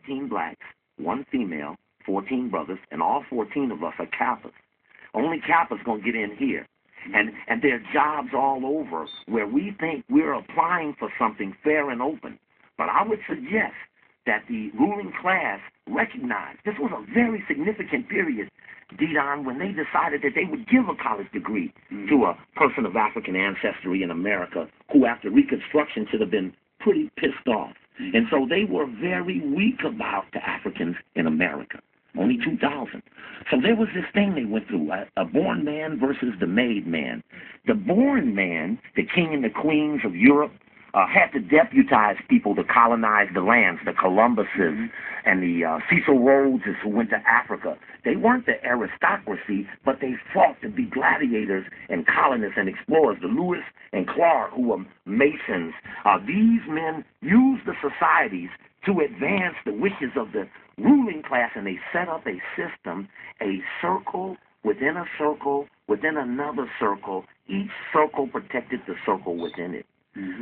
18 blacks, 1 female, 14 brothers, and all 14 of us are Kappas. Only Kappa's going to get in here. And there are jobs all over where we think we're applying for something fair and open. But I would suggest that the ruling class recognized this was a very significant period, Didon, when they decided that they would give a college degree to a person of African ancestry in America who, after Reconstruction, should have been pretty pissed off. And so they were very weak about the Africans in America. Only 2,000. So there was this thing they went through, a born man versus the made man. The born man, the king and the queens of Europe, had to deputize people to colonize the lands, the Columbuses and the Cecil Rhodeses who went to Africa. They weren't the aristocracy, but they fought to be gladiators and colonists and explorers. The Lewis and Clark, who were Masons, these men used the societies to advance the wishes of the ruling class, and they set up a system, a circle within a circle, within another circle. Each circle protected the circle within it.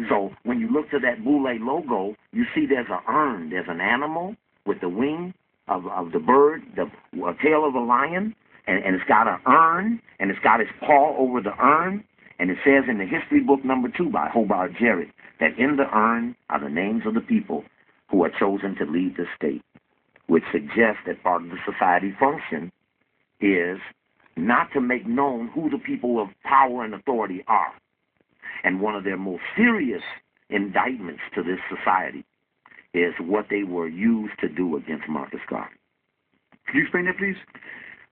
So when you look to that Boule logo, you see there's an urn. There's an animal with the wing of the bird, the tail of a lion, and it's got an urn, and it's got its paw over the urn, and it says in the history book number 2 by Hobart Jarrett that in the urn are the names of the people who are chosen to lead the state, which suggests that part of the society function is not to make known who the people of power and authority are. And one of their most serious indictments to this society is what they were used to do against Marcus Garvey. Can you explain that, please?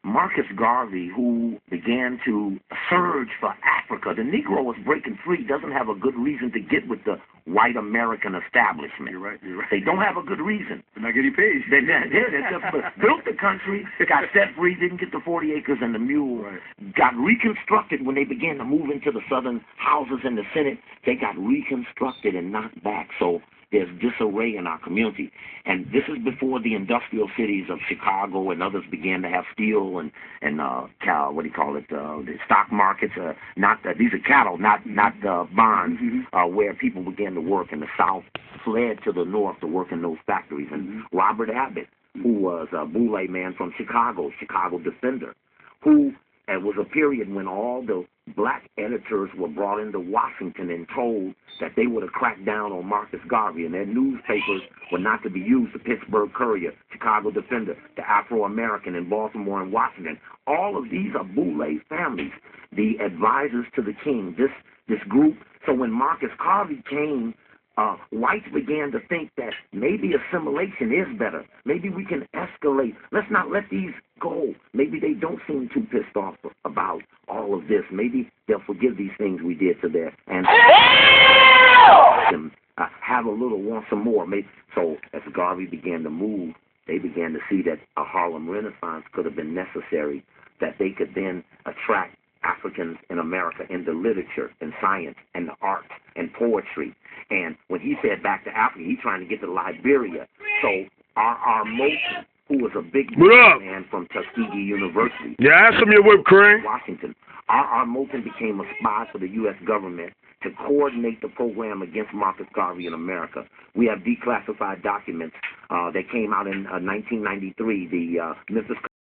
Marcus Garvey, who began to surge for Africa, the Negro was breaking free, doesn't have a good reason to get with the white American establishment. You're right. They don't have a good reason. They're not getting paid. They just built the country, got set free, didn't get the 40 acres and the mule, got reconstructed when they began to move into the southern houses in the Senate. They got reconstructed and knocked back. So there's disarray in our community. And this is before the industrial cities of Chicago and others began to have steel and what do you call it, the stock markets. These are cattle, not bonds, where people began to work, and the South fled to the North to work in those factories. And Robert Abbott, who was a Boule man from Chicago defender, who was a period when all the black editors were brought into Washington and told that they would have cracked down on Marcus Garvey, and their newspapers were not to be used. The Pittsburgh Courier, Chicago Defender, the Afro-American in Baltimore and Washington. All of these are Boule families, the advisors to the king, this group. So when Marcus Garvey came, whites began to think that maybe assimilation is better. Maybe we can escalate. Let's not let these go. Maybe they don't seem too pissed off about all of this. Maybe they'll forgive these things we did to their ancestors. Have a little, want some more. So as Garvey began to move, they began to see that a Harlem Renaissance could have been necessary, that they could then attract Africans in America into literature and science and the arts and poetry. And when he said back to Africa, he's trying to get to Liberia. So our Moulton, who was a big man from Tuskegee University. Yeah, ask him your whip, Crane. Washington. Our Moulton became a spy for the U.S. government to coordinate the program against Marcus Garvey in America. We have declassified documents that came out in 1993, the Memphis